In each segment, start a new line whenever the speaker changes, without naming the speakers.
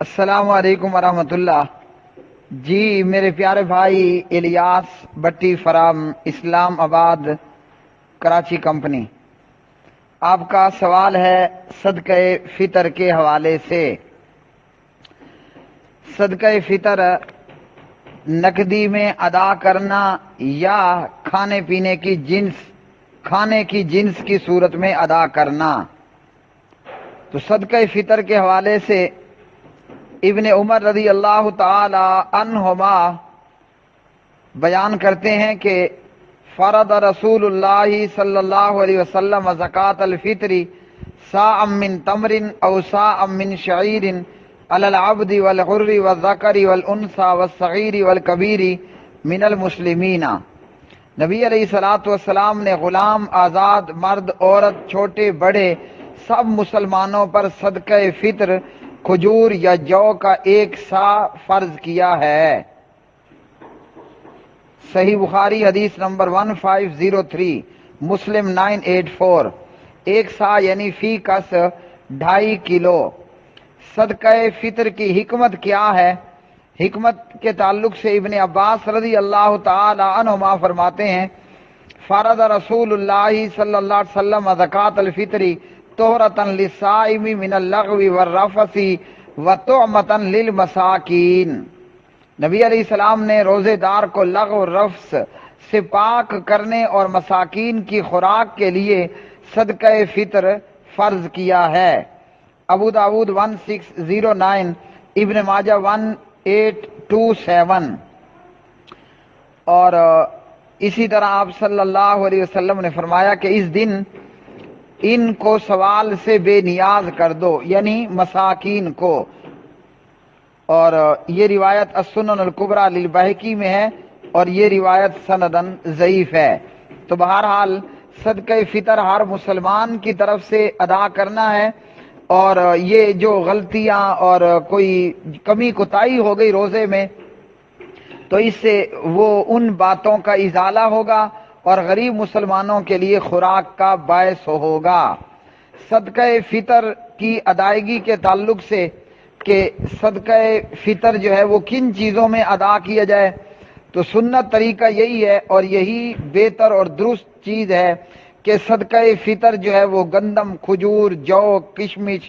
السلام علیکم ورحمۃ اللہ۔ جی میرے پیارے بھائی الیاس بٹی فرام اسلام آباد کراچی کمپنی، آپ کا سوال ہے صدقہ فطر کے حوالے سے۔ صدقہ فطر نقدی میں ادا کرنا یا کھانے کی جنس کی صورت میں ادا کرنا۔ تو صدقہ فطر کے حوالے سے ابن عمر رضی اللہ تعالی عنہما بیان کرتے ہیں کہ فرض رسول اللہ صلی اللہ علیہ وسلم زکوٰۃ الفطر صاع من تمر او صاع من شعیر علی العبد والحر والذکر والانثى والصغیر والکبیر من المسلمین۔ نبی علیہ الصلوۃ والسلام نے غلام، آزاد، مرد، عورت، چھوٹے بڑے سب مسلمانوں پر صدقہ فطر کھجور یا جو کا ایک سا فرض کیا ہے۔ صحیح بخاری حدیث نمبر 1503، مسلم 984۔ ایک سا یعنی فی کس 2.5 کلو۔ صدقہ فطر کی حکمت کیا ہے؟ حکمت کے تعلق سے ابن عباس رضی اللہ تعالی عنہما فرماتے ہیں فرض رسول اللہ صلی اللہ علیہ وسلم زکوٰۃ الفطر طہرۃ للصائم من اللغو والرفث وطعمۃ للمساکین۔ نبی علیہ السلام نے روزے دار کو لغو و رفث سے پاک کرنے اور مساکین کی خوراک کے لیے صدقہ فطر فرض کیا ہے۔ ابو داود 1609، ابن ماجہ 1827۔ اور اسی طرح آپ صلی اللہ علیہ وسلم نے فرمایا کہ اس دن ان کو سوال سے بے نیاز کر دو، یعنی مساکین کو۔ اور یہ روایت السنن الکبریٰ للبیہقی میں ہے اور یہ روایت سندن ضعیف ہے۔ تو بہرحال صدقہ فطر ہر مسلمان کی طرف سے ادا کرنا ہے، اور یہ جو غلطیاں اور کوئی کمی کوتاہی ہو گئی روزے میں تو اس سے وہ ان باتوں کا ازالہ ہوگا اور غریب مسلمانوں کے لیے خوراک کا باعث ہوگا۔ صدقہ فطر کی ادائیگی کے تعلق سے کہ صدقہ فطر جو ہے وہ کن چیزوں میں ادا کیا جائے، تو سنت طریقہ یہی ہے اور یہی بہتر اور درست چیز ہے کہ صدقہ فطر جو ہے وہ گندم، کھجور، جو، کشمش،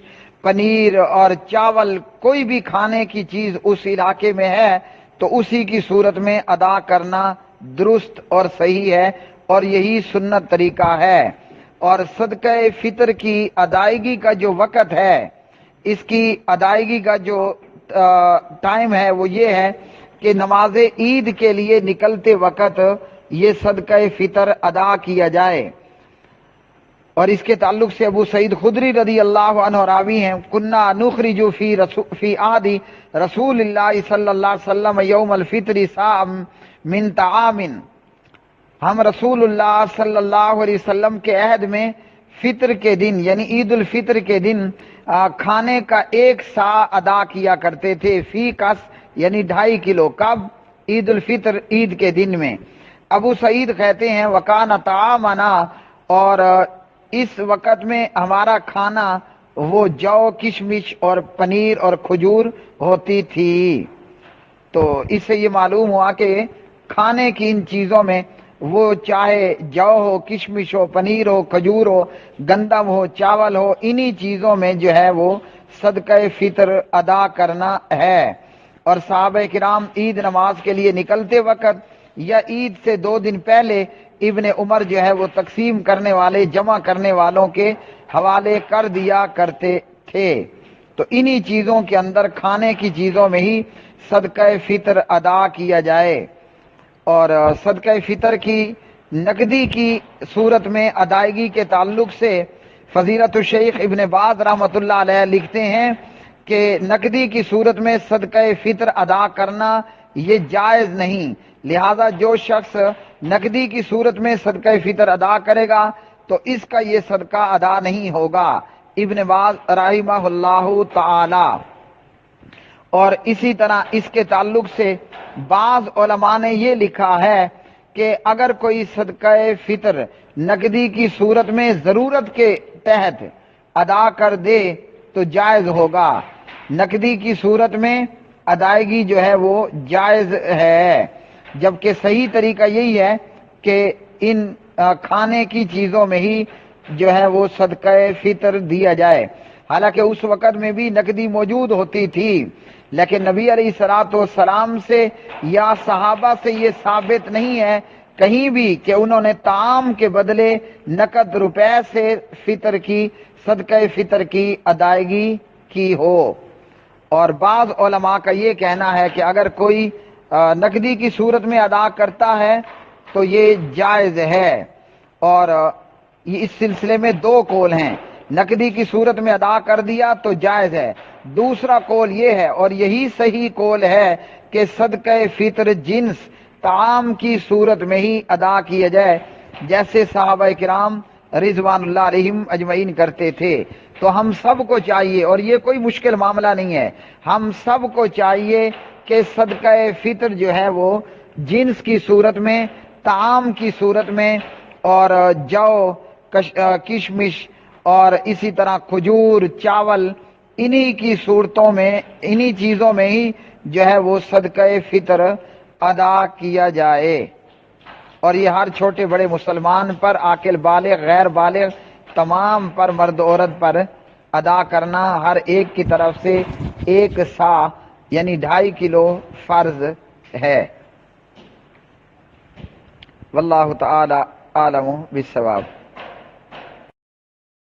پنیر اور چاول، کوئی بھی کھانے کی چیز اس علاقے میں ہے تو اسی کی صورت میں ادا کرنا درست اور صحیح ہے، اور یہی سنت طریقہ ہے۔ اور صدقہ فطر کی ادائیگی کا جو وقت ہے، اس کی ادائیگی کا جو ٹائم ہے وہ یہ ہے کہ نماز عید کے لیے نکلتے وقت یہ صدقہ فطر ادا کیا جائے۔ اور اس کے تعلق سے ابو سعید خدری رضی اللہ عنہ راوی ہیں، کنا نخرج فی عہد رسول اللہ صلی اللہ علیہ وسلم یوم الفطر صاع من طعام۔ ہم رسول اللہ صلی اللہ علیہ وسلم کے عہد میں فطر کے دن یعنی عید الفطر کے دن کھانے کا ایک سا ادا کیا کرتے تھے، فی کس یعنی 2.5 کلو۔ کب؟ عید الفطر، عید کے دن میں۔ ابو سعید کہتے ہیں وکان طعامنا، اور اس وقت میں ہمارا کھانا وہ جو، کشمش اور پنیر اور کھجور ہوتی تھی۔ تو اس سے یہ معلوم ہوا کہ کھانے کی ان چیزوں میں وہ چاہے جو ہو، کشمش ہو، پنیر ہو، کھجور ہو، گندم ہو، چاول ہو، انہی چیزوں میں جو ہے وہ صدقہ فطر ادا کرنا ہے۔ اور صحابہ کرام عید نماز کے لیے نکلتے وقت یا عید سے 2 دن پہلے ابن عمر جو ہے وہ تقسیم کرنے والے، جمع کرنے والوں کے حوالے کر دیا کرتے تھے۔ تو انہی چیزوں کے اندر، کھانے کی چیزوں میں ہی صدقہ فطر ادا کیا جائے۔ اور صدقہ فطر کی نقدی کی صورت میں ادائیگی کے تعلق سے فضیلت الشیخ ابن باز رحمۃ اللہ علیہ لکھتے ہیں کہ نقدی کی صورت میں صدقہ فطر ادا کرنا یہ جائز نہیں، لہذا جو شخص نقدی کی صورت میں صدقہ فطر ادا کرے گا تو اس کا یہ صدقہ ادا نہیں ہوگا، ابن باز رحمہ اللہ تعالی۔ اور اسی طرح اس کے تعلق سے بعض علماء نے یہ لکھا ہے کہ اگر کوئی صدقہ فطر نقدی کی صورت میں ضرورت کے تحت ادا کر دے تو جائز ہوگا، نقدی کی صورت میں ادائیگی جو ہے وہ جائز ہے، جبکہ صحیح طریقہ یہی ہے کہ ان کھانے کی چیزوں میں ہی جو ہے وہ صدقہ فطر دیا جائے۔ حالانکہ اس وقت میں بھی نقدی موجود ہوتی تھی، لیکن نبی علیہ الصلوۃ والسلام سے یا صحابہ سے یہ ثابت نہیں ہے کہیں بھی کہ انہوں نے طعام کے بدلے نقد روپے سے فطر کی صدقہ فطر کی ادائیگی کی ہو۔ اور بعض علماء کا یہ کہنا ہے کہ اگر کوئی نقدی کی صورت میں ادا کرتا ہے تو یہ جائز ہے، اور اس سلسلے میں دو قول ہیں۔ نقدی کی صورت میں ادا کر دیا تو جائز ہے، دوسرا قول یہ ہے اور یہی صحیح قول ہے کہ صدقہ فطر جنس طعام کی صورت میں ہی ادا کیا جائے، جیسے صحابہ کرام رضوان اللہ علیہم اجمعین کرتے تھے۔ تو ہم سب کو چاہیے، اور یہ کوئی مشکل معاملہ نہیں ہے، ہم سب کو چاہیے کہ صدقہ فطر جو ہے وہ جنس کی صورت میں، طعام کی صورت میں، اور جو کشمش اور اسی طرح کھجور، چاول، انہی کی صورتوں میں، انہی چیزوں میں ہی جو ہے وہ صدقہ فطر ادا کیا جائے۔ اور یہ ہر چھوٹے بڑے مسلمان پر، عاقل بالغ غیر بالغ تمام پر، مرد عورت پر ادا کرنا ہر ایک کی طرف سے ایک سا یعنی 2.5 کلو فرض ہے۔ واللہ تعالی عالم بالصواب۔